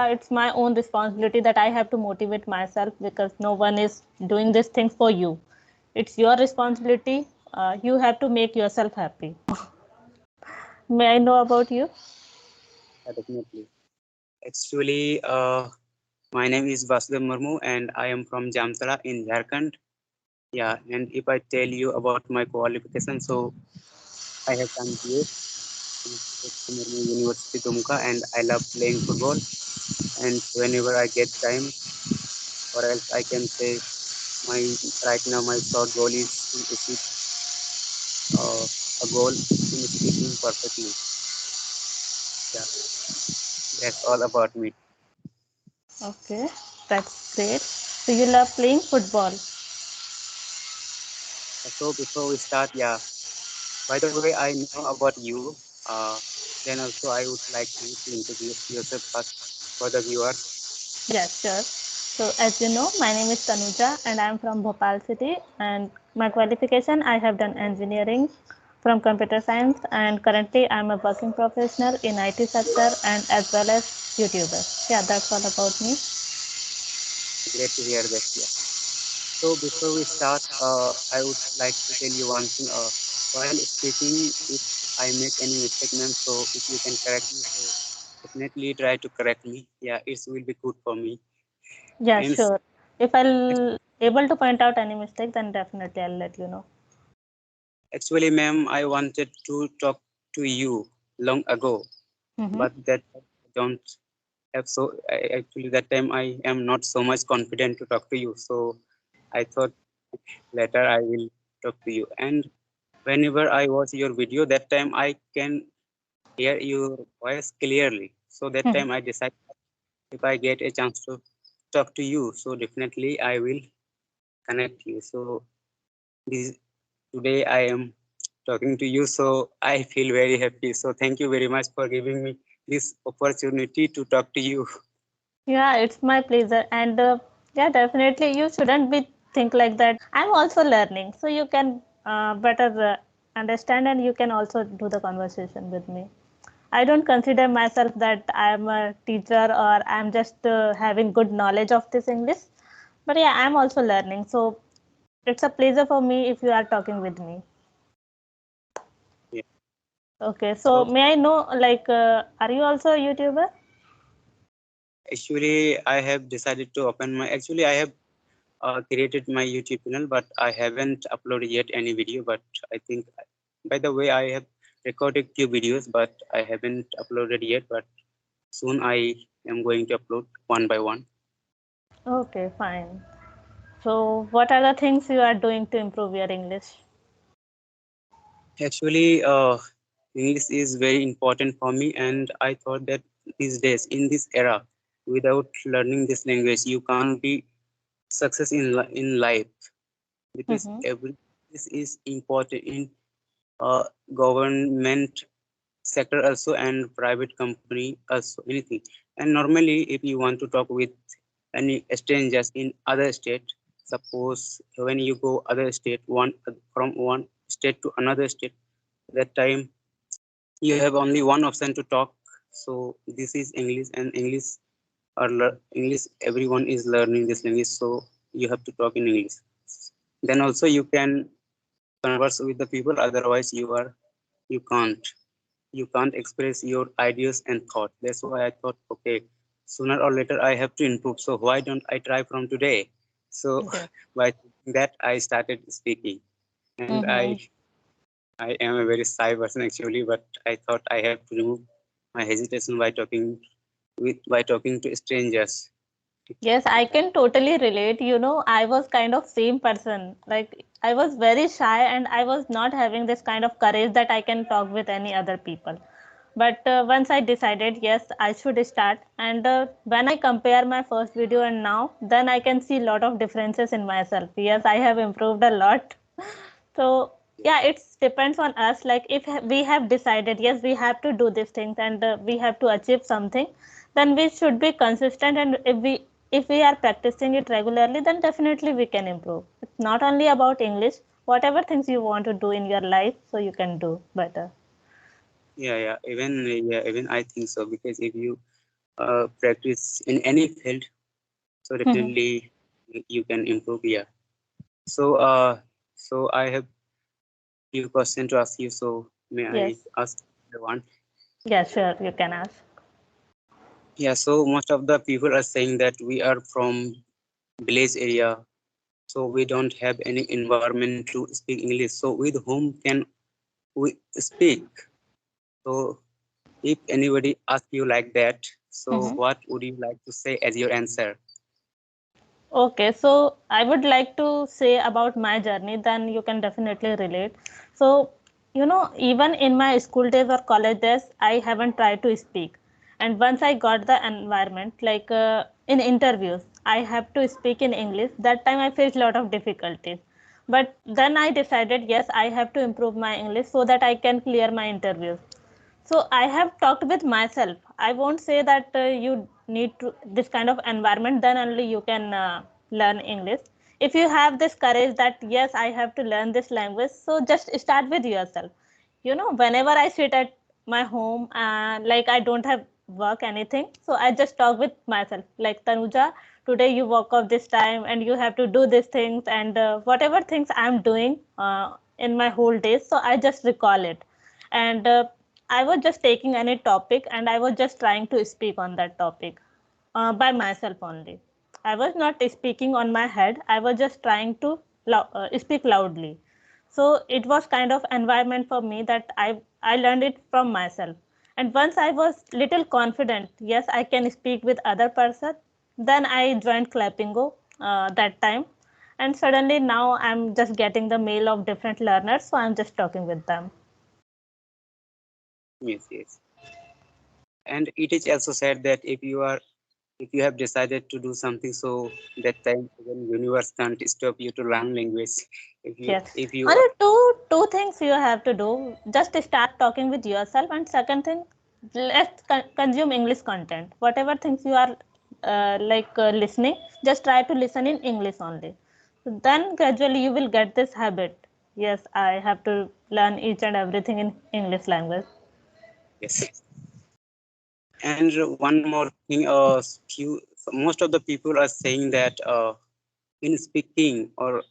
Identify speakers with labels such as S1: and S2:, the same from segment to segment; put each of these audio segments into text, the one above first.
S1: yeah, it's my own responsibility that I have to motivate myself because no one is doing these things for you. It's your responsibility. You have to make yourself happy. May I know about you?
S2: Definitely. Actually, my name is Vasudev Murmu and I am from Jamtara in Jharkhand. Yeah, and if I tell you about my qualification, so I have come here in Murmu University, Dumka, and I love playing football. And whenever I get time, or else I can say my right now my short goal is to achieve uh, a goal in speaking perfectly. Yeah, that's all about me.
S1: Okay, that's great. So you love playing football.
S2: So before we start, yeah. By the way, I know about you. Then also I would like you to introduce yourself first for the viewers.
S1: Yeah, sure. So as you know, my name is Tanuja and I am from Bhopal city, and my qualification I have done engineering from computer science, and currently I am a working professional in IT sector and as well as YouTuber. Yeah, that's all about me.
S2: Great to hear that. Yeah. So before we start, I would like to tell you one thing. While speaking, if I make any mistake, ma'am, so if you can correct me, so definitely try to correct me. Yeah, it will be good for me.
S1: Yeah,
S2: And
S1: sure. If I'll able to point out any mistake, then definitely I'll let you know.
S2: actually, ma'am, I wanted to talk to you long ago,
S1: Mm-hmm.
S2: but that I don't have actually that time I am not so much confident to talk to you. So I thought later I will talk to you. And whenever I watch your video, that time I can hear your voice clearly. So that time I decide if I get a chance to talk to you, so definitely I will connect you. So this today I am talking to you, so I feel very happy. So thank you very much for giving me this opportunity to talk to you.
S1: Yeah, it's my pleasure. And yeah, definitely you shouldn't be think like that. I'm also learning, so you can better understand and you can also do the conversation with me. I don't consider myself that I'm a teacher or I'm just having good knowledge of this English. But yeah, I'm also learning. So it's a pleasure for me if you are talking with me.
S2: Yeah.
S1: Okay, so
S2: So
S1: may I know, like, are you also a YouTuber?
S2: actually, I have decided to open my. Actually, I have created my YouTube channel, but I haven't uploaded yet any video. But I think, by the way, I have recorded few videos, but I haven't uploaded yet. But soon I am going to upload one by one.
S1: Okay, fine. So, what are the things you are doing to improve your English?
S2: Actually, English is very important for me, and I thought that these days, in this era, without learning this language, you can't be success in life because
S1: Mm-hmm.
S2: every this is important in uh, government sector also and private company also anything. And normally, if you want to talk with any strangers in other state, suppose when you go other state, one from one state to another state, that time you have only one option to talk. So this is English, and English everyone is learning this language, so you have to talk in English. Then also you can converse with the people, otherwise you can't express your ideas and thought. That's why I thought, okay, sooner or later I have to improve, so why don't I try from today? So
S1: Great.
S2: by that I started speaking. And i
S1: Mm-hmm.
S2: I am a very shy person actually, but I thought I have to remove my hesitation by talking to strangers.
S1: Yes, I can totally relate. You know, I was kind of same person. Like I was very shy and I was not having this kind of courage that I can talk with any other people. But once I decided, yes, I should start. And when I compare my first video and now, then I can see a lot of differences in myself. Yes, I have improved a lot. So yeah, it depends on us. Like if we have decided, yes, we have to do these things and we have to achieve something, then we should be consistent. And if we are practicing it regularly, then definitely we can improve. It's not only about English. Whatever things you want to do in your life, so you can do better.
S2: Yeah, even I think so, because if you practice in any field, so
S1: Mhm.
S2: definitely you can improve. Yeah. So I have few questions to ask you. So may I
S1: Yes.
S2: ask the one?
S1: Yeah, sure. You can ask.
S2: Yeah. So most of the people are saying that we are from village area, so we don't have any environment to speak English. So with whom can we speak? So if anybody asks you like that, so
S1: Mhm.
S2: what would you like to say as your answer?
S1: Okay, so I would like to say about my journey, then you can definitely relate. So, even in my school days or college days, I haven't tried to speak. And once I got the environment, like in interviews, I have to speak in English. That time I faced a lot of difficulties. But then I decided, yes, I have to improve my English so that I can clear my interviews. So I have talked with myself. I won't say that you need to this kind of environment, then only you can learn English. If you have this courage that yes, I have to learn this language, so just start with yourself. Whenever I sit at my home, like I don't have work anything, so I just talk with myself. Like, Tanuja, today you woke up this time and you have to do these things, and whatever things I'm doing in my whole day, so I just recall it. And I was just taking any topic and I was just trying to speak on that topic by myself only. I was not speaking on my head. I was just trying to speak loudly. So it was kind of environment for me that I learned it from myself. And once I was little confident, yes, I can speak with other person. Then I joined clapingo that time, and suddenly now I'm just getting the mail of different learners, so I'm just talking with them.
S2: Yes, yes. And it is also said that if you have decided to do something, so that time even universe can't stop you to learn language.
S1: Yes.
S2: If you
S1: Only two things you have to do. Just start talking with yourself, and second thing, let's consume English content. Whatever things you are listening, just try to listen in English only. So then gradually you will get this habit. Yes, I have to learn each and everything in English language.
S2: yes. And one more thing, most of the people are saying that in speaking or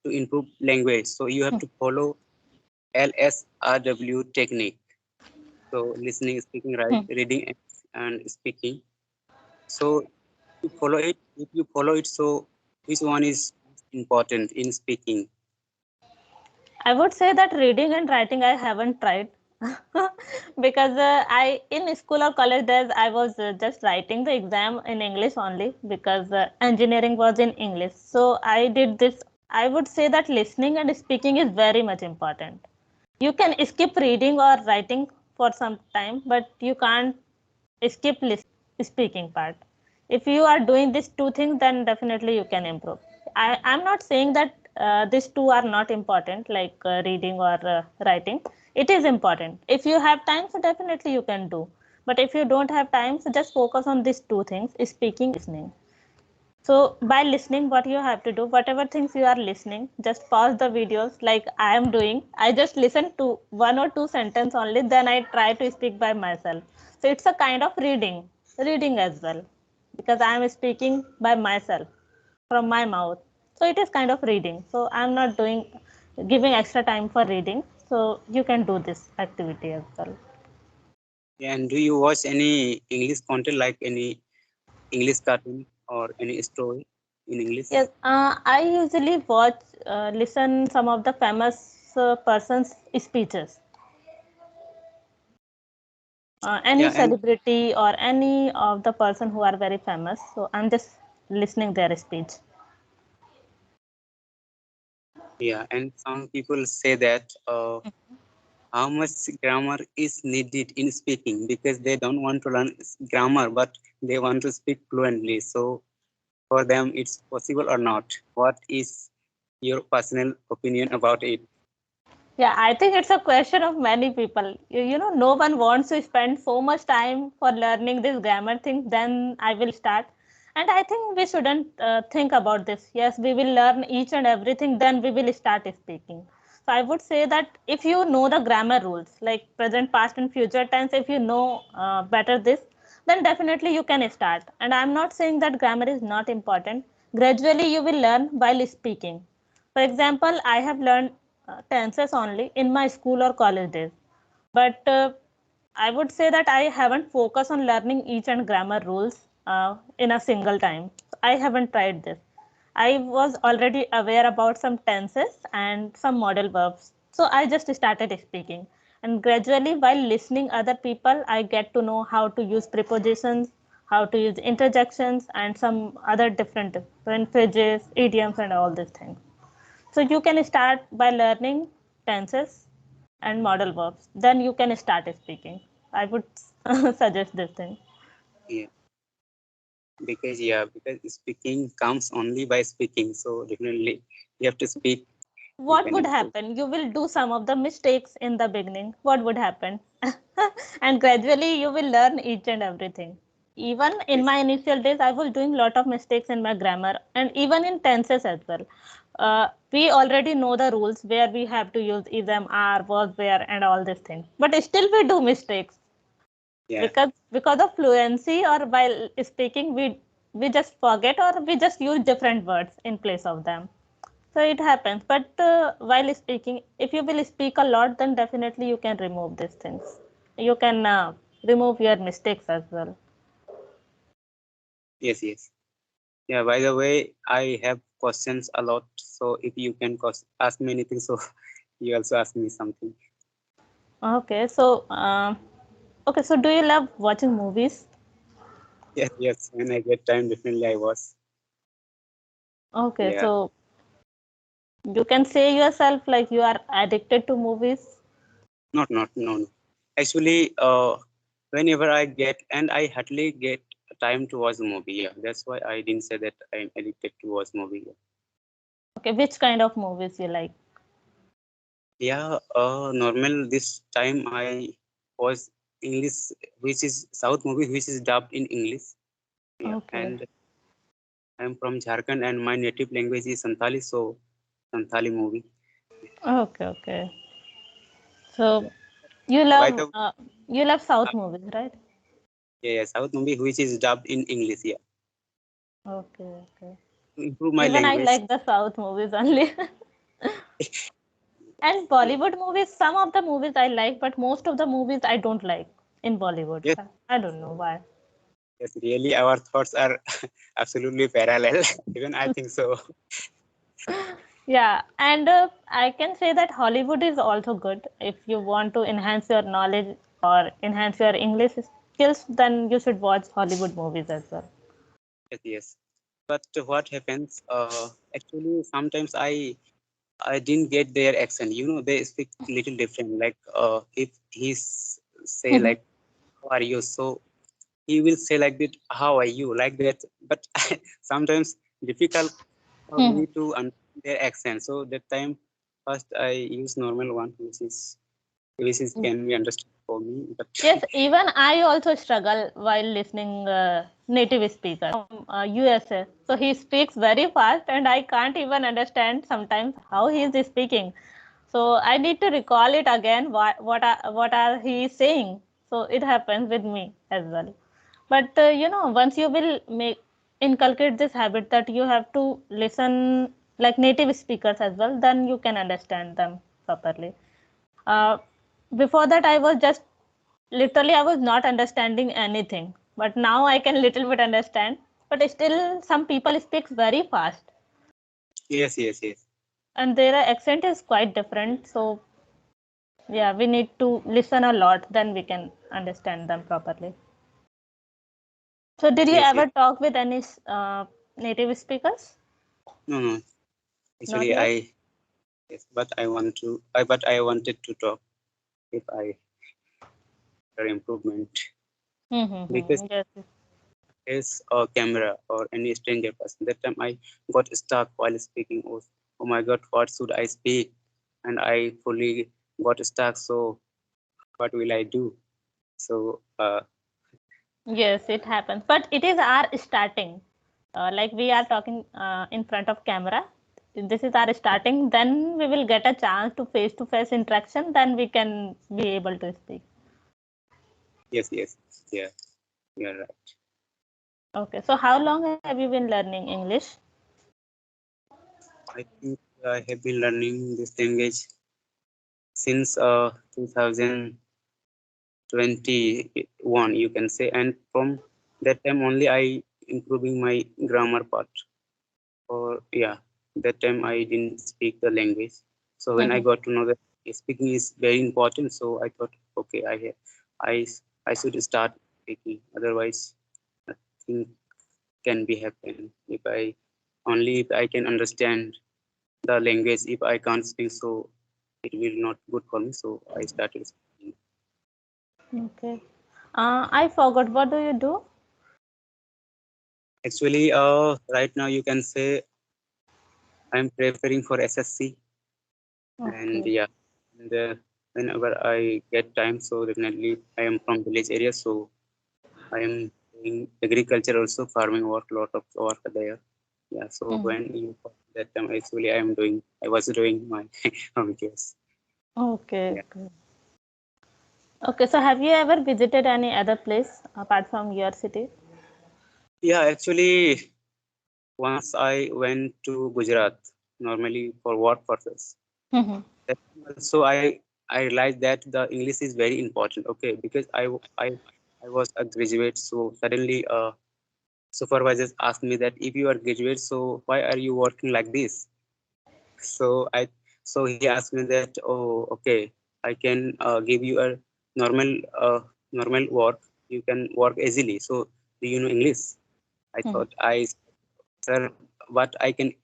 S2: to improve language, so you have to follow LSRW technique. So listening, speaking, right,
S1: Hmm.
S2: reading, and speaking. So you follow it. If you follow it, so which one is important in speaking?
S1: I would say that reading and writing I haven't tried because I in school or college days I was just writing the exam in English only because engineering was in English. So I did this. I would say that listening and speaking is very much important. You can skip reading or writing for some time, but you can't skip speaking part. If you are doing these two things, then definitely you can improve. I'm not saying that these two are not important, like reading or writing. It is important. If you have time, so definitely you can do. But if you don't have time, so just focus on these two things: speaking, listening. So by listening, what you have to do, whatever things you are listening, just pause the videos like I am doing. I just listen to one or two sentences only, then I try to speak by myself. So it's a kind of reading as well, because I am speaking by myself from my mouth. So it is kind of reading. So I'm not giving extra time for reading. So you can do this activity as well.
S2: And do you watch any English content like any English cartoon or any story in English?
S1: Yes, I usually listen some of the famous persons' speeches. Any
S2: Yeah, and
S1: celebrity or any of the person who are very famous. So I'm just listening their speech.
S2: yeah, and some people say that how much grammar is needed in speaking because they don't want to learn grammar, but they want to speak fluently. So for them, it's possible or not? What is your personal opinion about it?
S1: Yeah, I think it's a question of many people. No one wants to spend so much time for learning this grammar thing. Then I will start. And I think we shouldn't think about this. Yes, we will learn each and everything, then we will start speaking. So I would say that if you know the grammar rules, like present, past, and future tense, if you know better this, then definitely you can start. And I'm not saying that grammar is not important. Gradually, you will learn while speaking. For example, I have learned tenses only in my school or college days. But I would say that I haven't focused on learning each and grammar rules in a single time. I haven't tried this. I was already aware about some tenses and some modal verbs. So I just started speaking. And gradually, while listening other people, I get to know how to use prepositions, how to use interjections, and some other different phrases, idioms, and all these things. So you can start by learning tenses and modal verbs. Then you can start speaking. I would suggest this thing.
S2: Yeah, because speaking comes only by speaking. So definitely you have to speak. You
S1: What
S2: can
S1: would
S2: improve.
S1: happen? You will do some of the mistakes in the beginning. What would happen? And gradually you will learn each and everything. Even in
S2: Yes,
S1: my initial days, I was doing lot of mistakes in my grammar and even in tenses as well. We already know the rules where we have to use is, am, are, was, where, and all these things. But still we do mistakes
S2: yeah,
S1: because of fluency or while speaking we just forget or we just use different words in place of them. So it happens. But while speaking, if you will speak a lot, then definitely you can remove these things. You can remove your mistakes as well.
S2: yes, yes. Yeah. By the way, I have questions a lot. So if you can ask me anything, so you also ask me something.
S1: Okay, so do you love watching movies?
S2: Yes, yes. When I get time, definitely I was.
S1: Okay,
S2: Yeah.
S1: so you can say yourself like you are addicted to movies.
S2: Not, no, no. Actually, whenever I get, and I hardly get time to watch a movie. Yeah, that's why I didn't say that I'm addicted to watch movie.
S1: Okay, which kind of movies you like?
S2: Yeah, normal this time I was English, which is South movie, which is dubbed in English. Yeah,
S1: Okay,
S2: and I'm from Jharkhand, and my native language is Santali, so Santali movie.
S1: okay. So
S2: Yeah.
S1: you
S2: By
S1: love
S2: the uh,
S1: South movies, right?
S2: yeah, yeah, South movie, which is dubbed in English. Yeah,
S1: Okay.
S2: to improve my
S1: Even I
S2: language.
S1: like the South movies only. And
S2: Yeah.
S1: Bollywood movies, some of the movies I like, but most of the movies I don't like in Bollywood.
S2: Yes,
S1: I don't know why.
S2: yes, really, our thoughts are absolutely parallel. Even I think so.
S1: Yeah, and I can say that Hollywood is also good. If you want to enhance your knowledge or enhance your English skills, then you should watch Hollywood movies as well.
S2: Yes, yes. But what happens? Actually, sometimes I didn't get their accent. You know, they speak little different. Like if say like, "How are you?" So he will say like that, "How are you?" Like that. But sometimes difficult for me to understand their accent. So that time, first I use normal one, which is can be understood for me. But
S1: Yes, even I also struggle while listening native speaker from USA. So he speaks very fast, and I can't even understand sometimes how he is speaking. So I need to recall it again. What are he saying? So it happens with me as well. But once you will make inculcate this habit that you have to listen like native speakers as well, then you can understand them properly. Uh, Before that, I was just literally I was not understanding anything, but now I can little bit understand. But still, some people speak very fast,
S2: yes, yes, yes,
S1: and their accent is quite different. So yeah, we need to listen a lot, then we can understand them properly. So did you
S2: yes, yes.
S1: ever talk with any native speakers?
S2: No, no.
S1: Not
S2: Actually,
S1: yet.
S2: yes, but I wanted to talk if I for improvement because
S1: Yes.
S2: there's a camera or any stranger person. That time I got stuck while speaking. Oh my God, what should I speak? And I fully got stuck. So what will I do? So
S1: Yes, it happens. But it is our starting. Like we are talking in front of camera. This is our starting. Then we will get a chance to face interaction. Then we can be able to speak.
S2: yes, yes, yeah. You're right.
S1: Okay, so how long have you been learning English?
S2: I think I have been learning this language since 2021, you can say, and from that time only I improving my grammar part. Or yeah, that time I didn't speak the language. So when I
S1: Mhm.
S2: got to know that speaking is very important, so I thought, okay, I, I should start speaking. Otherwise, nothing can be happen if I only if I can understand the language. If I can't speak, so it will not good for me. So I started speaking.
S1: Okay. I forgot. What do you do?
S2: Actually, right now you can say I'm preparing for SSC, and
S1: Okay.
S2: yeah, and whenever I get time, so definitely I am from village area, so I am doing agriculture also, farming work, lot of work there. Yeah, so
S1: Mhm.
S2: when you that time actually I was doing my home case.
S1: Okay.
S2: Yeah,
S1: Okay. Okay. So have you ever visited any other place apart from your city?
S2: yeah, actually once I went to Gujarat normally for work purpose.
S1: Mhm.
S2: That also I realized that the English is very important. Okay, because I was a graduate, so suddenly supervisors asked me that if you are graduate, so why are you working like this? So he asked me that, oh okay, I can give you a normal uh, normal work. You can work easily. So do you know English? I
S1: Mhm.
S2: thought sir, what I can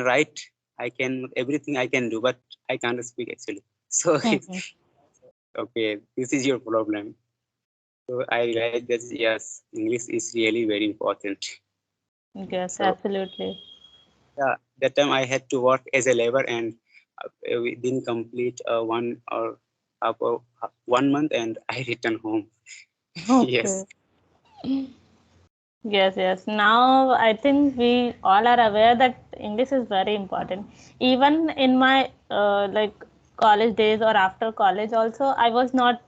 S2: write, I can everything I can do, but I can't speak actually. So it's
S1: Mhm.
S2: okay. This is your problem. So I realized that yes, English is really very important.
S1: Yes,
S2: So
S1: absolutely.
S2: yeah, that time I had to work as a labor, and we didn't complete 1 month, and I returned home. Yes,
S1: Okay. Yes, yes. Now I think we all are aware that English is very important. Even in my like college days or after college also, I was not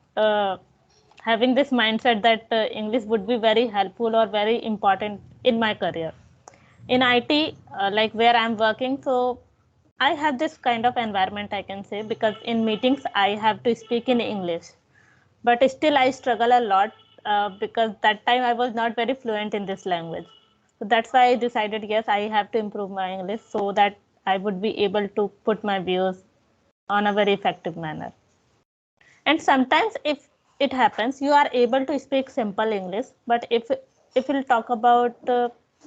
S1: having this mindset that English would be very helpful or very important in my career. In IT, like where I'm working, so I have this kind of environment I can say because in meetings I have to speak in English, but still I struggle a lot because that time I was not very fluent in this language. So that's why I decided yes, I have to improve my English so that I would be able to put my views on a very effective manner. And sometimes if it happens you are able to speak simple English, but if we'll talk about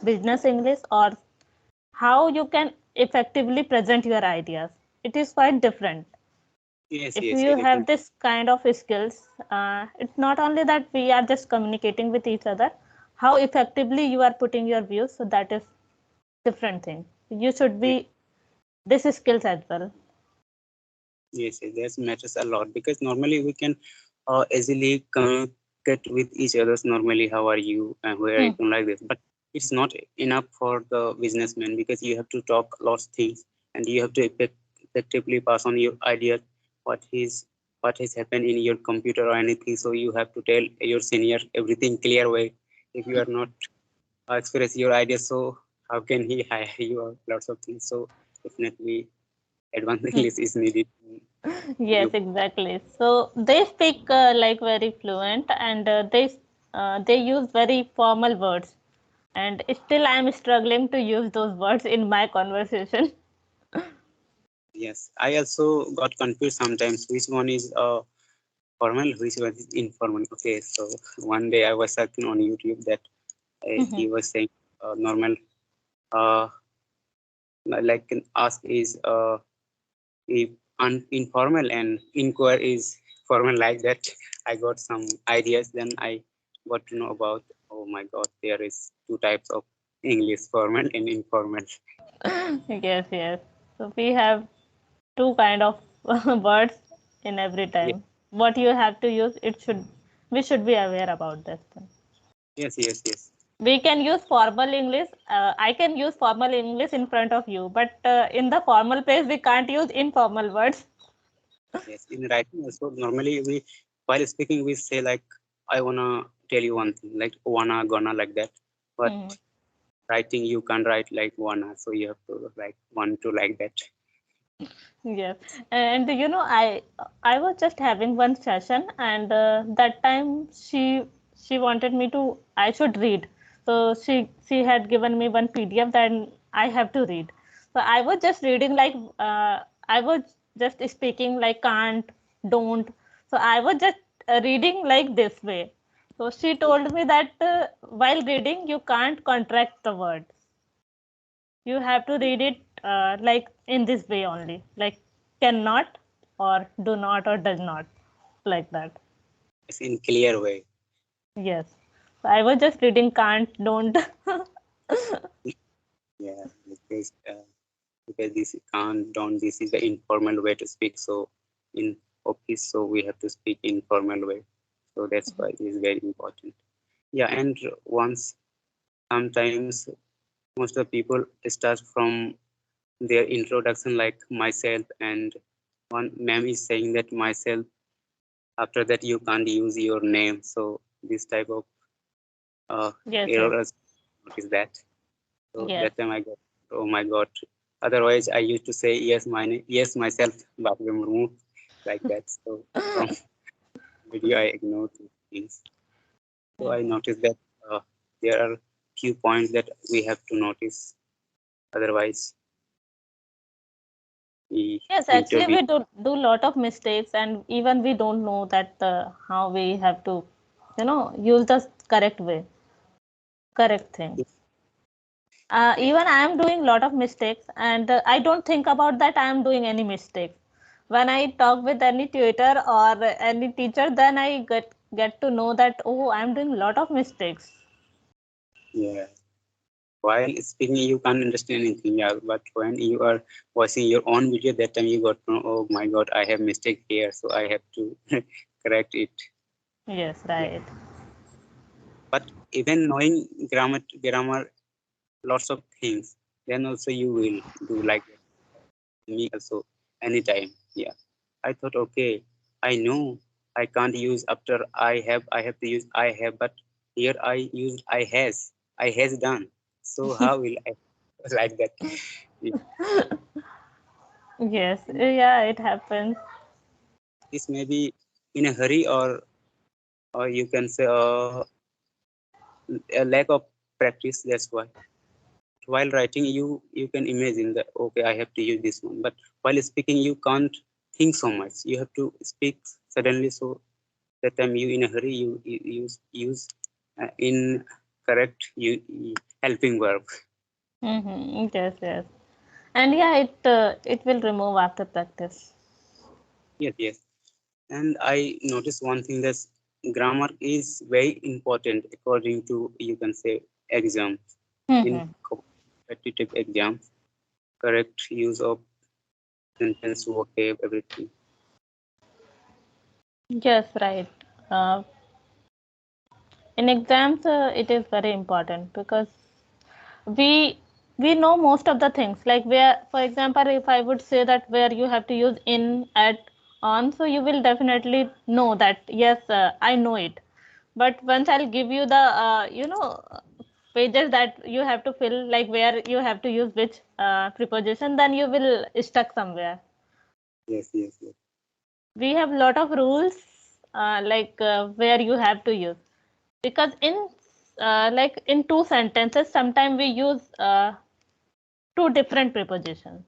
S1: business English or how you can effectively present your ideas, it is quite different.
S2: yes,
S1: If
S2: yes,
S1: you
S2: yes,
S1: have
S2: definitely.
S1: this kind of skills, it's not only that we are just communicating with each other, how effectively you are putting your views, so that is different thing. You should
S2: Yes,
S1: be this skills as well.
S2: yes, yes, that matters a lot because normally we can easily communicate with each others. Normally, how are you and where are
S1: Hmm.
S2: you like this, but it's not enough for the businessman because you have to talk lots of things and you have to effectively pass on your idea, what is what has happened in your computer or anything. So you have to tell your senior everything clear way. If you are not express your ideas, so how can he hire you or lots of things? So definitely advanced English is needed in
S1: Yes,
S2: you.
S1: exactly. So they speak like very fluent, and they use very formal words, and still I am struggling to use those words in my conversation.
S2: Yes, I also got confused sometimes which one is formal, which one is informal. Okay, so one day I was searching on YouTube that he was saying normal, uh, like an ask is if informal and inquire is formal like that. I got some ideas, then I got to know about, oh my God, there is two types of English, formal and informal.
S1: Yes, yes. So we have two kind of words in every
S2: Yes,
S1: time. What you have to use, it should we should be aware about this thing.
S2: yes, yes, yes.
S1: We can use formal English. I can use formal English in front of you, but in the formal place, we can't use informal words.
S2: Yes, in writing also normally we while speaking we say like I wanna tell you one thing, like wanna, gonna, like that. But
S1: Mhm.
S2: writing, you can't write like wanna, so you have to write want to, like that.
S1: Yes, and I was just having one session, and that time she wanted me to I should read. So she had given me one PDF that I have to read. So I was just reading like I was just speaking like can't, don't. So I was just reading like this way. So she told me that while reading you can't contract the words. You have to read it like in this way only, like cannot or do not or does not, like that.
S2: It's in clear way.
S1: Yes. So I was just reading can't, don't.
S2: Yeah, because this can't, don't, this is the informal way to speak. So in office, so we have to speak informal way. So that's why it is very important. Yeah, and once sometimes most of the people start from their introduction like myself, and one ma'am is saying that myself, after that you can't use your name. So this type of uh,
S1: Yes, yes,
S2: errors, notice that. So
S1: yes.
S2: that time I got, oh my god. Otherwise I used to say yes, my name, yes myself, Bhavya Murmu, like that. So from video I ignored these things. So I
S1: Mhm.
S2: noticed that there are few points that we have to notice. Otherwise, the
S1: Yes, actually
S2: interview.
S1: we do lot of mistakes, and even we don't know that how we have to, use the correct way, correct things. Even I am doing lot of mistakes, and I don't think about that I am doing any mistakes. When I talk with any tutor or any teacher, then I get to know that oh, I am doing lot of mistakes.
S2: Yeah. While speaking, you can't understand anything. Yeah. But when you are watching your own video, that time you got to know, oh my God, I have mistake here, so I have to correct it.
S1: Yes,
S2: Yeah.
S1: right.
S2: But even knowing grammar, lots of things, then also you will do like that. Me also anytime. Yeah. I thought, okay, I know I can't use after I have to use I have, but here I used I has done. So how will I like that? Yeah.
S1: Yes,
S2: And
S1: yeah, it happens.
S2: this may be in a hurry, or you can say a lack of practice. That's why. While writing, you can imagine that okay, I have to use this one, but while speaking, you can't think so much. You have to speak suddenly, so that time you in a hurry you use in correct you helping verb.
S1: Mm-hmm. Yes, yes, and yeah, it will remove after practice.
S2: Yes, yes. And I noticed one thing, that grammar is very important according to, you can say, exams. In
S1: Mm-hmm.
S2: competitive exams, correct use of sentence, vocab, everything.
S1: Yes, right. Uh, in exams, it is very important because we we know most of the things, like where, for example, if I would say that where you have to use in, at, on, so you will definitely know that yes, I know it. But once I'll give you the pages that you have to fill, like where you have to use which preposition, then you will stuck somewhere.
S2: Yes, yes, yes.
S1: We have lot of rules, like where you have to use, because in like in two sentences sometimes we use two different prepositions.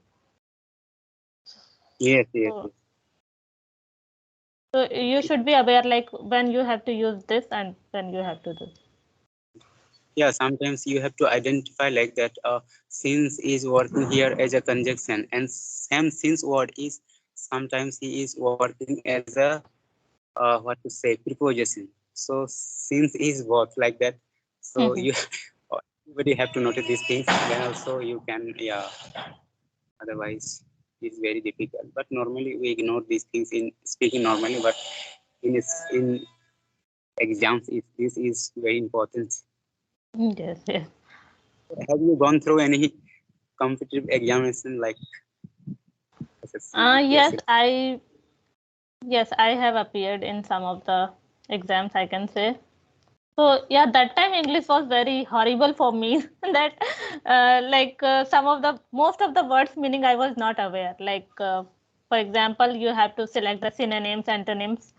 S2: Yes, yes,
S1: So,
S2: yes.
S1: so you should be aware like when you have to use this and when you have to do.
S2: Yeah, sometimes you have to identify like that. Since is working here as a conjunction, and same since word is sometimes he is working as a what to say, preposition. So since is what like that. So you everybody have to notice these things. Then also you can, yeah. Otherwise, it's very difficult. But normally we ignore these things in speaking normally. But in exams, this is very important.
S1: Yes, yes.
S2: Have you gone through any competitive examination like SSC,
S1: Yes,
S2: UPSC?
S1: I have appeared in some of the exams, I can say. So yeah, that time English was very horrible for me. That some of the most of the words meaning I was not aware. For example, you have to select the synonyms, antonyms.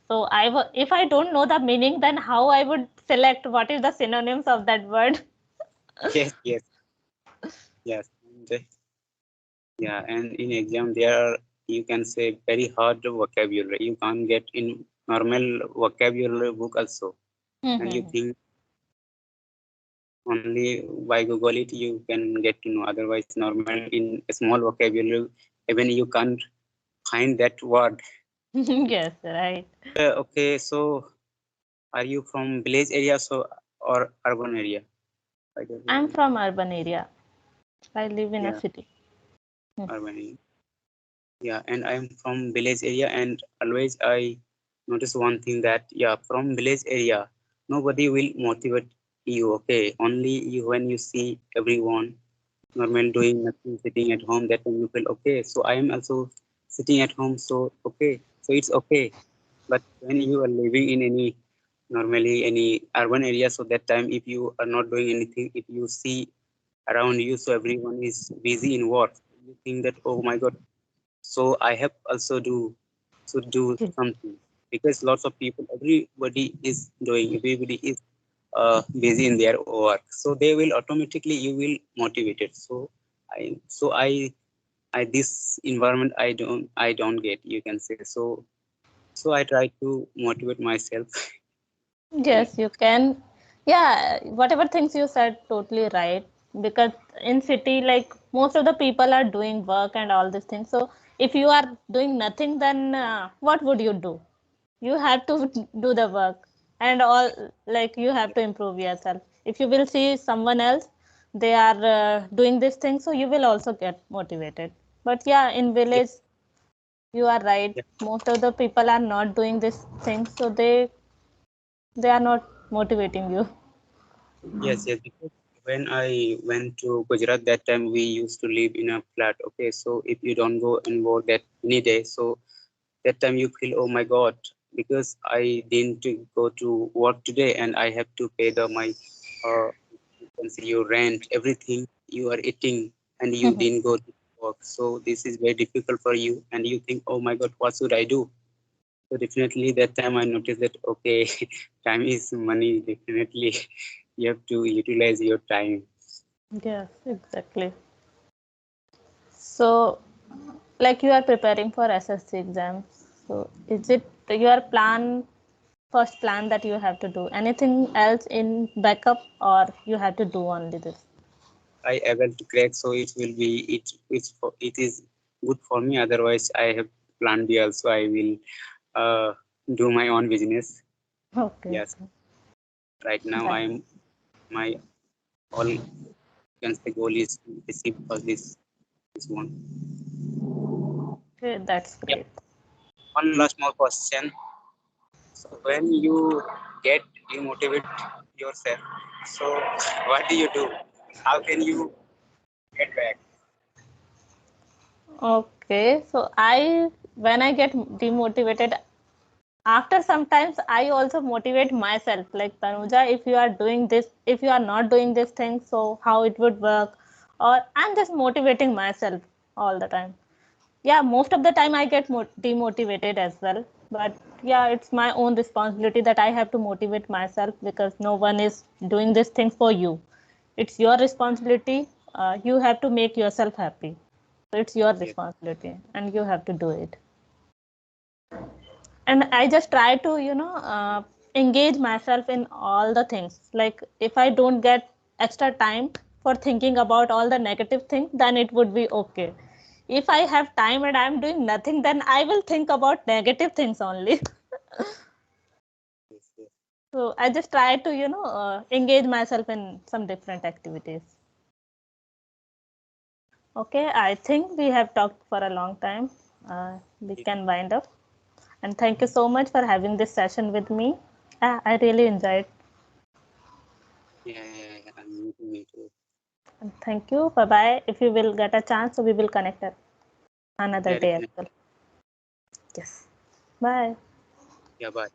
S1: So if I don't know the meaning, then how I would select what is the synonyms of that word?
S2: Yes, yes, yes. And, yeah, and in exam there are, you can say, very hard vocabulary. You can't get in normal vocabulary book also, and you
S1: Mm-hmm.
S2: think only by Google it you can get to know. Otherwise, normal in a small vocabulary, even you can't find that word.
S1: Yes, right.
S2: Okay, so are you from village area so or urban area? By the
S1: I'm
S2: way,
S1: from urban area. I live in a
S2: yeah,
S1: city. Mm.
S2: urban area. Yeah, and I am from village area, and always I notice one thing that yeah, from village area, nobody will motivate you. Okay, only you when you see everyone normal doing nothing, sitting at home, that time you feel okay. So I am also sitting at home, so okay, so it's okay. But when you are living in any normally any urban area, so that time if you are not doing anything, if you see around you, so everyone is busy in work, you think that oh my god, so I have also should do something, because lots of people, everybody is doing, everybody is busy in their work, so they will automatically you will motivated. So I this environment I don't get, you can say. So I try to motivate myself. And
S1: Yes, you can. Yeah, whatever things you said, totally right. Because in city, like most of the people are doing work and all these things. So if you are doing nothing, then what would you do? You have to do the work and all. Like you have to improve yourself. If you will see someone else, they are doing this thing, so you will also get motivated. But yeah, in
S2: yeah,
S1: village, you are right.
S2: yeah,
S1: Most of the people are not doing this thing, so they are not motivating you.
S2: yes, yes, because when I went to Gujarat, that time we used to live in a flat. Okay, so if you don't go and work that any day, so that time you feel oh my god, because I didn't go to work today and I have to pay the my you can say your rent, everything you are eating, and you didn't go to work, so this is very difficult for you, and you think oh my god, what should I do? So definitely that time I noticed that okay, time is money, definitely. You have to utilize your time.
S1: Yes, exactly. So, like you are preparing for SSC exams. So, is it your first plan that you have to do? Anything else in backup, or you have to do only this?
S2: I able to crack, so it will be it is good for me. Otherwise I have plan B also, I will uh, do my own business.
S1: Okay,
S2: Yes, right now
S1: that,
S2: I'm my all can say goal is to receive for this one.
S1: okay, that's
S2: Yeah,
S1: great.
S2: one last more question. So when you get demotivate yourself, so what do you do? How can you get back?
S1: Okay, so when I get demotivated, after sometimes I also motivate myself, like Tanuja, if you are doing this, if you are not doing this thing, so how it would work, or I'm just motivating myself all the time. Yeah, most of the time I get demotivated as well, but yeah, it's my own responsibility that I have to motivate myself, because no one is doing this thing for you. It's your responsibility. You have to make yourself happy, so it's your
S2: Yes,
S1: responsibility and you have to do it. And I just try to engage myself in all the things. Like if I don't get extra time for thinking about all the negative things, then it would be okay. If I have time and I'm doing nothing, then I will think about negative things only.
S2: yes, yes.
S1: So I just try to engage myself in some different activities. Okay, I think we have talked for a long time. We can wind up. And thank you so much for having this session with me. I really enjoyed.
S2: Yeah, yeah, yeah. Me too.
S1: And thank you. Bye bye. If you will get a chance, so we will connect another
S2: Yeah,
S1: day as
S2: definitely.
S1: well. Yes. Bye.
S2: Yeah, bye.